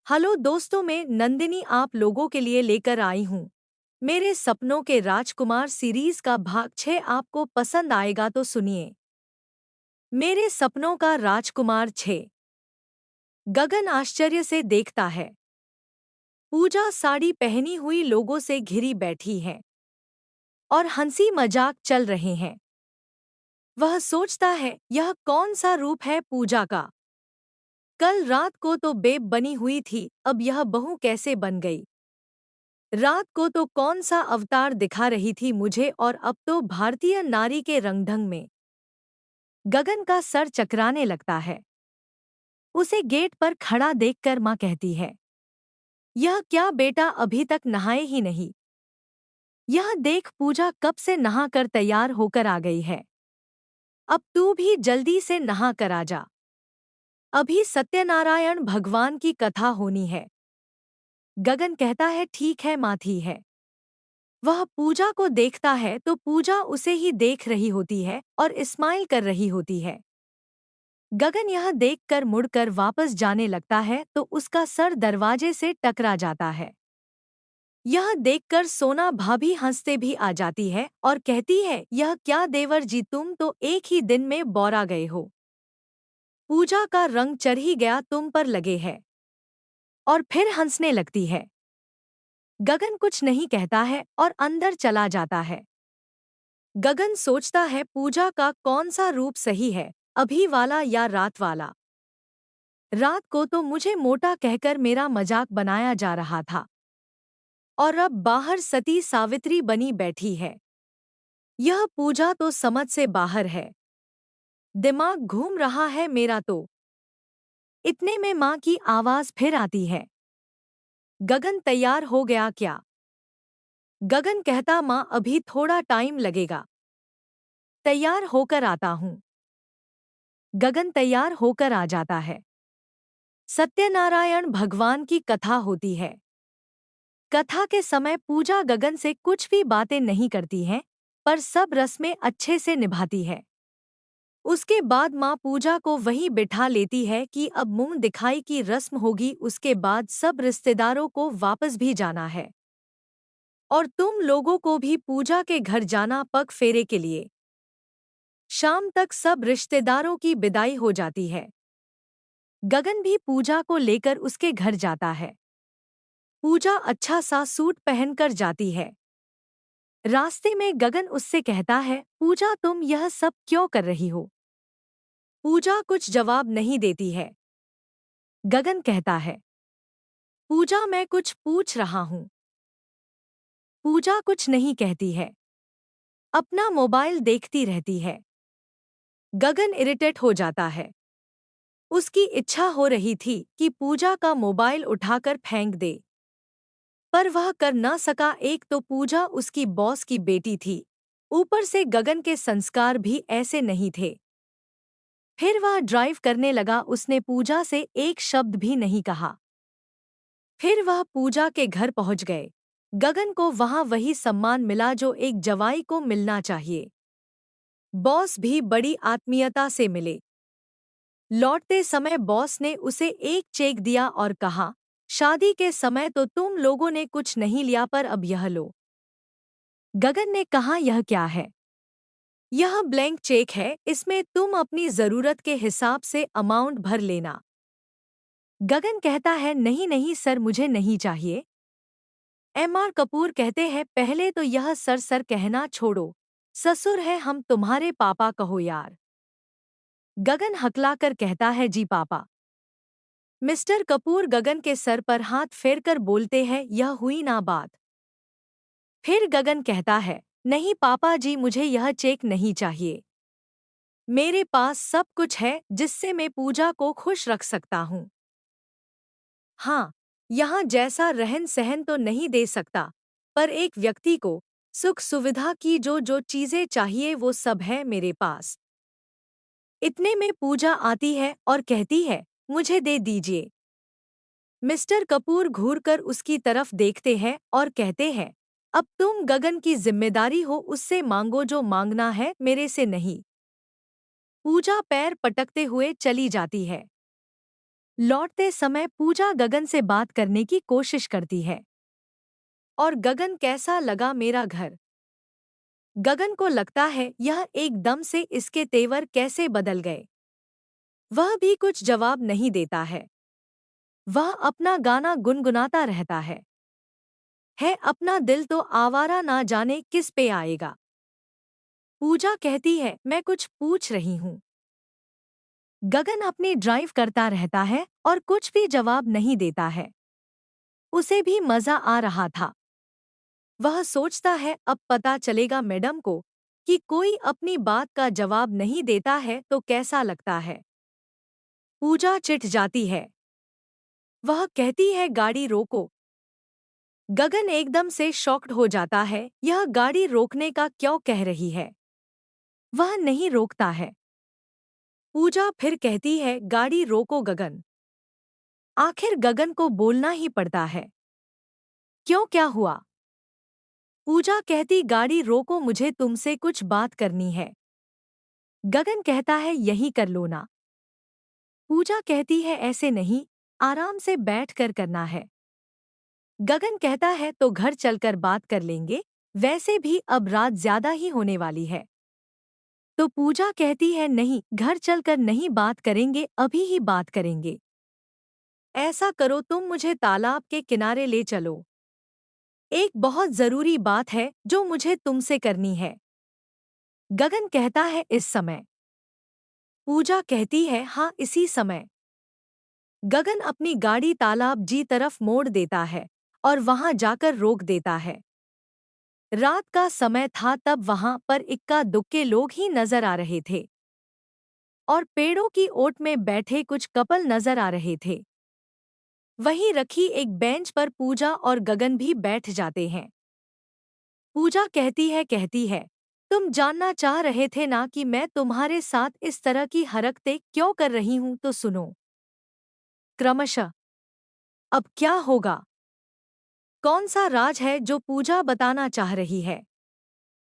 Hello दोस्तों, मैं नंदिनी आप लोगों के लिए लेकर आई हूँ मेरे सपनों के राजकुमार सीरीज का भाग 6। आपको पसंद आएगा तो सुनिए। मेरे सपनों का राजकुमार 6। गगन आश्चर्य से देखता है। पूजा साड़ी पहनी हुई लोगों से घिरी बैठी है और हंसी मजाक चल रहे हैं। वह सोचता है, यह कौन सा रूप है पूजा का। कल रात को तो बेब बनी हुई थी, अब यह बहू कैसे बन गई। रात को तो कौन सा अवतार दिखा रही थी मुझे, और अब तो भारतीय नारी के रंगढंग में। गगन का सर चकराने लगता है। उसे गेट पर खड़ा देखकर माँ कहती है, यह क्या बेटा, अभी तक नहाए ही नहीं। यह देख, पूजा कब से नहाकर तैयार होकर आ गई है। अब तू भी जल्दी से नहा कर आ जा, अभी सत्यनारायण भगवान की कथा होनी है। गगन कहता है, ठीक है माँ, थी है। वह पूजा को देखता है तो पूजा उसे ही देख रही होती है और स्माइल कर रही होती है। गगन यह देखकर मुड़कर वापस जाने लगता है तो उसका सर दरवाजे से टकरा जाता है। यह देखकर सोना भाभी हंसते भी आ जाती है और कहती है, यह क्या देवर जी, तुम तो एक ही दिन में बौरा गए हो। पूजा का रंग चढ़ ही गया तुम पर लगे है। और फिर हंसने लगती है। गगन कुछ नहीं कहता है और अंदर चला जाता है। गगन सोचता है, पूजा का कौन सा रूप सही है, अभी वाला या रात वाला। रात को तो मुझे मोटा कहकर मेरा मजाक बनाया जा रहा था, और अब बाहर सती सावित्री बनी बैठी है। यह पूजा तो समझ से बाहर है। दिमाग घूम रहा है मेरा तो। इतने में माँ की आवाज फिर आती है, गगन तैयार हो गया क्या। गगन कहता, माँ अभी थोड़ा टाइम लगेगा, तैयार होकर आता हूँ। गगन तैयार होकर आ जाता है। सत्यनारायण भगवान की कथा होती है। कथा के समय पूजा गगन से कुछ भी बातें नहीं करती है, पर सब रस्में अच्छे से निभाती है। उसके बाद माँ पूजा को वहीं बिठा लेती है कि अब मुंह दिखाई की रस्म होगी, उसके बाद सब रिश्तेदारों को वापस भी जाना है और तुम लोगों को भी पूजा के घर जाना पग फेरे के लिए। शाम तक सब रिश्तेदारों की विदाई हो जाती है। गगन भी पूजा को लेकर उसके घर जाता है। पूजा अच्छा सा सूट पहनकर जाती है। रास्ते में गगन उससे कहता है, पूजा तुम यह सब क्यों कर रही हो। पूजा कुछ जवाब नहीं देती है। गगन कहता है, पूजा मैं कुछ पूछ रहा हूँ। पूजा कुछ नहीं कहती है, अपना मोबाइल देखती रहती है। गगन इरिटेट हो जाता है। उसकी इच्छा हो रही थी कि पूजा का मोबाइल उठाकर फेंक दे, पर वह कर न सका। एक तो पूजा उसकी बॉस की बेटी थी, ऊपर से गगन के संस्कार भी ऐसे नहीं थे। फिर वह ड्राइव करने लगा, उसने पूजा से एक शब्द भी नहीं कहा। फिर वह पूजा के घर पहुंच गए। गगन को वहां वही सम्मान मिला जो एक जवाई को मिलना चाहिए। बॉस भी बड़ी आत्मीयता से मिले। लौटते समय बॉस ने उसे एक चेक दिया और कहा, शादी के समय तो तुम लोगों ने कुछ नहीं लिया, पर अब यह लो। गगन ने कहा, यह क्या है। यह ब्लैंक चेक है, इसमें तुम अपनी जरूरत के हिसाब से अमाउंट भर लेना। गगन कहता है, नहीं नहीं सर, मुझे नहीं चाहिए। एमआर कपूर कहते हैं, पहले तो यह सर सर कहना छोड़ो, ससुर है हम, तुम्हारे पापा कहो यार। गगन हकलाकर कहता है, जी पापा। मिस्टर कपूर गगन के सर पर हाथ फेरकर बोलते हैं, यह हुई ना बात। फिर गगन कहता है, नहीं पापा जी, मुझे यह चेक नहीं चाहिए। मेरे पास सब कुछ है जिससे मैं पूजा को खुश रख सकता हूँ। हाँ, यहाँ जैसा रहन सहन तो नहीं दे सकता, पर एक व्यक्ति को सुख सुविधा की जो जो चीजें चाहिए वो सब है मेरे पास। इतने में पूजा आती है और कहती है, मुझे दे दीजिए। मिस्टर कपूर घूरकर उसकी तरफ देखते हैं और कहते हैं, अब तुम गगन की जिम्मेदारी हो, उससे मांगो जो मांगना है, मेरे से नहीं। पूजा पैर पटकते हुए चली जाती है। लौटते समय पूजा गगन से बात करने की कोशिश करती है। और गगन, कैसा लगा मेरा घर? गगन को लगता है यह एकदम से इसके तेवर कैसे बदल गए। वह भी कुछ जवाब नहीं देता है। वह अपना गाना गुनगुनाता रहता है अपना दिल तो आवारा, ना जाने किस पे आएगा। पूजा कहती है, मैं कुछ पूछ रही हूँ। गगन अपनी ड्राइव करता रहता है और कुछ भी जवाब नहीं देता है। उसे भी मजा आ रहा था। वह सोचता है, अब पता चलेगा मैडम को कि कोई अपनी बात का जवाब नहीं देता है तो कैसा लगता है। पूजा चिढ़ जाती है। वह कहती है, गाड़ी रोको। गगन एकदम से शॉक्ड हो जाता है, यह गाड़ी रोकने का क्यों कह रही है। वह नहीं रोकता है। पूजा फिर कहती है, गाड़ी रोको गगन। आखिर गगन को बोलना ही पड़ता है। क्यों, क्या हुआ? पूजा कहती, गाड़ी रोको, मुझे तुमसे कुछ बात करनी है। गगन कहता है, यही कर लो ना। पूजा कहती है, ऐसे नहीं, आराम से बैठ कर करना है। गगन कहता है, तो घर चलकर बात कर लेंगे, वैसे भी अब रात ज्यादा ही होने वाली है। तो पूजा कहती है, नहीं, घर चलकर नहीं बात करेंगे, अभी ही बात करेंगे। ऐसा करो, तुम मुझे तालाब के किनारे ले चलो। एक बहुत जरूरी बात है जो मुझे तुमसे करनी है। गगन कहता है, इस समय? पूजा कहती है, हाँ, इसी समय। गगन अपनी गाड़ी तालाब जी तरफ मोड़ देता है और वहां जाकर रोक देता है। रात का समय था, तब वहां पर इक्का दुक्के लोग ही नजर आ रहे थे और पेड़ों की ओट में बैठे कुछ कपल नजर आ रहे थे। वहीं रखी एक बेंच पर पूजा और गगन भी बैठ जाते हैं। पूजा कहती है, तुम जानना चाह रहे थे ना कि मैं तुम्हारे साथ इस तरह की हरकतें क्यों कर रही हूं, तो सुनो। क्रमशः अब क्या होगा? कौन सा राज है जो पूजा बताना चाह रही है?